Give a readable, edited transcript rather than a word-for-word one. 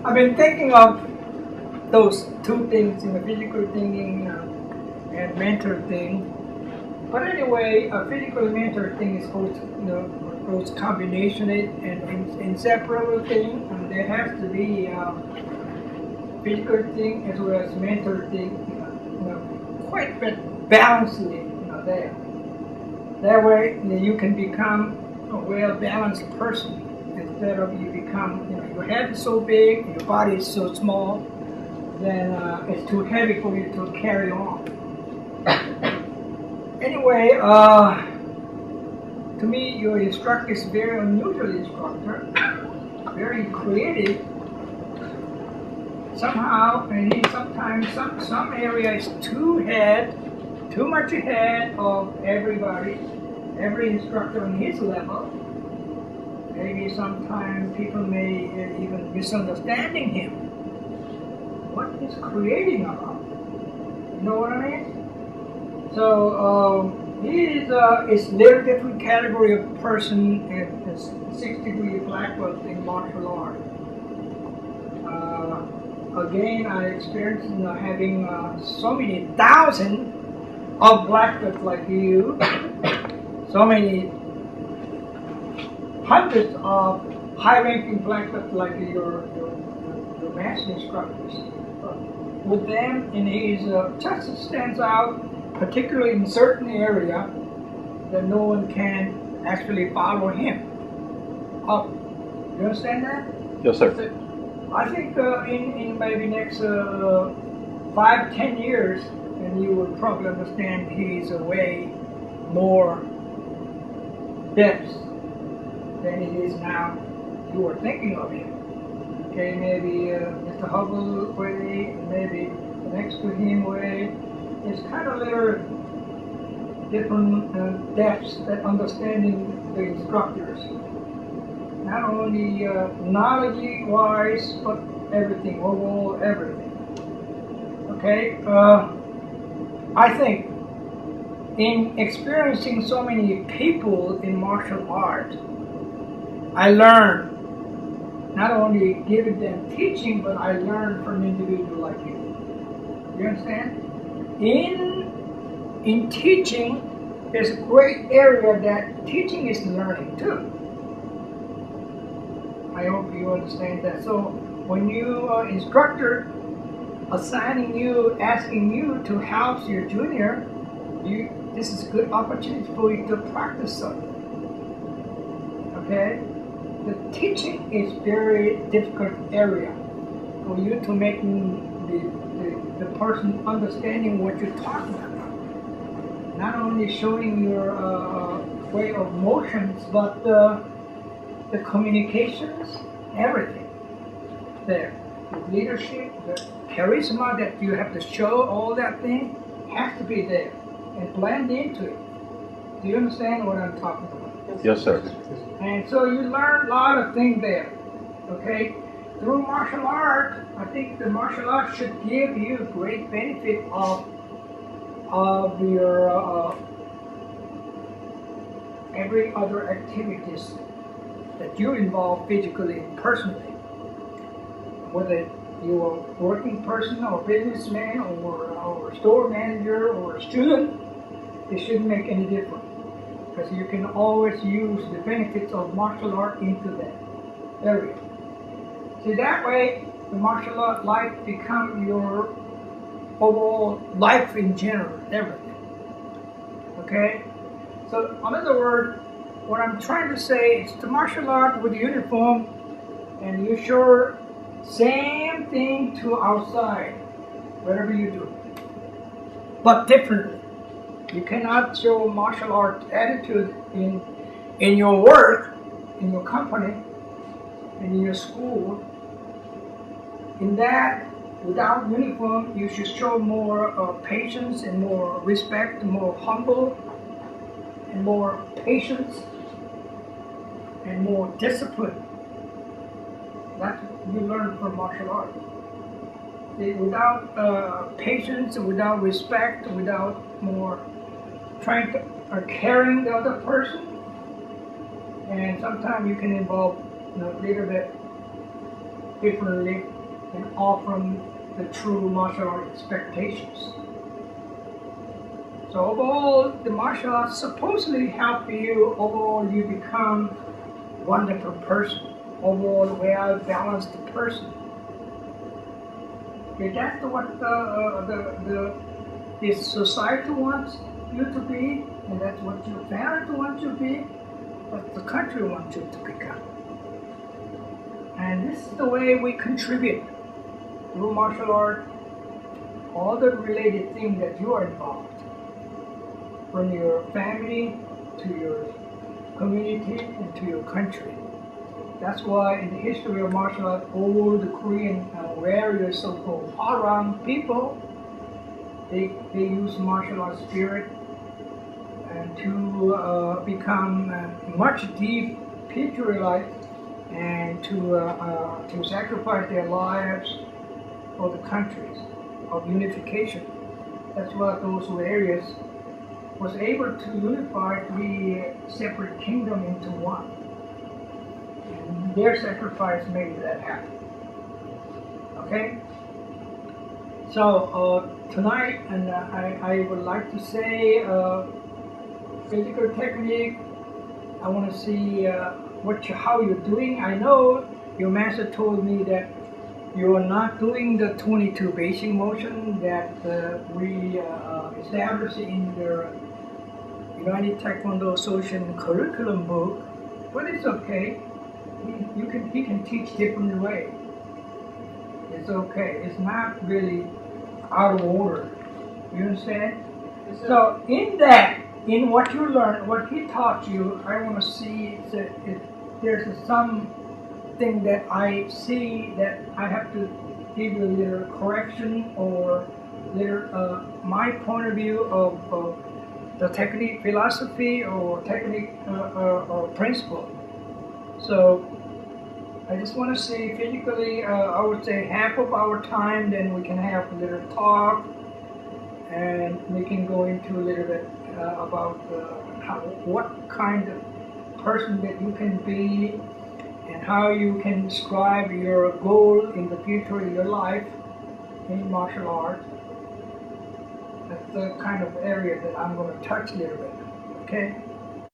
I've been thinking of those two things, physical thinking and mental thing. But anyway, a physical and mental thing is goes combination and inseparable thing, and there has to be physical thing as well as mental thing, quite balancing there. That way, you can become a well-balanced person instead of you become, your head is so big, your body is so small, then it's too heavy for you to carry on. Anyway, to me, your instructor is very unusual instructor, very creative. Somehow, and sometimes some area is too much ahead of everybody, every instructor on his level. Maybe sometimes people may even misunderstanding him. What is creating about? You know what I mean? So he is a little different category of person and is 6th-degree black belt in martial art. Again, I experienced having so many thousands of black belts like you, so many hundreds of high-ranking black belts like your master instructors. With them, and he just stands out, particularly in certain area that no one can actually follow him. You understand that? Yes, sir. I think in maybe next 5-10 years, and you will probably understand he's way more depth than it is now. You are thinking of him. Okay, maybe Mr. Hubble way, maybe next to him way. It's kind of little different depths that understanding the instructors. Not only knowledge-wise, but everything, overall everything. Okay, I think in experiencing so many people in martial art, I learned not only giving them teaching, but I learned from individuals like you. You understand? In teaching, there's a great area that teaching is learning too. I hope you understand that. So when you instructor assigning you, asking you to help your junior, this is a good opportunity for you to practice something. Okay? The teaching is very difficult area for you to make the person understanding what you're talking about. Not only showing your way of motions, but the communications, everything there. The leadership, the charisma that you have to show, all that thing has to be there and blend into it. Do you understand what I'm talking about? Yes, sir. And so you learn a lot of things there, okay? Through martial art, I think the martial art should give you great benefit of your every other activities that you involve physically and personally. Whether you're a working person or businessman or store manager or a student, it shouldn't make any difference. Because you can always use the benefits of martial art into that area. See, that way, the martial art life become your overall life in general, everything. Okay? So, in other words, what I'm trying to say is the martial art with the uniform, and you show same thing to outside, whatever you do, but differently. You cannot show martial art attitude in your work, in your company, and in your school. In that, without uniform, you should show more patience and more respect, more humble, and more patience, and more discipline. That's what you learn from martial art. Without patience, without respect, without more trying to caring the other person, and sometimes you can involve a little bit differently and offer the true martial art expectations. So overall, the martial arts supposedly help you, overall you become a wonderful person, overall well-balanced person. Okay, that's what the society wants you to be, and that's what your parents want you to be, what the country wants you to become. And this is the way we contribute through martial art, all the related things that you are involved, from your family to your community and to your country. That's why in the history of martial arts, all the Korean warrior so-called Hwarang people, they use martial arts spirit and to become much deep patriotic and to sacrifice their lives for the countries of unification. That's why those warriors was able to unify 3 separate kingdoms into one. And their sacrifice made that happen. Okay? So tonight, and I would like to say physical technique. I want to see how you're doing. I know your master told me that you are not doing the 22 basic motion that we established in the United Taekwondo Association curriculum book, but it's okay. He can teach different way. It's okay. It's not really out of order. You understand? Yes, so in what you learned, what he taught you, I want to see if there's something that I see that I have to give you a little correction or little my point of view of the technique philosophy or technique or principle. So I just want to say physically, I would say half of our time, then we can have a little talk and we can go into a little bit about what kind of person that you can be and how you can describe your goal in the future of your life in martial arts. That's the kind of area that I'm going to touch a little bit, okay?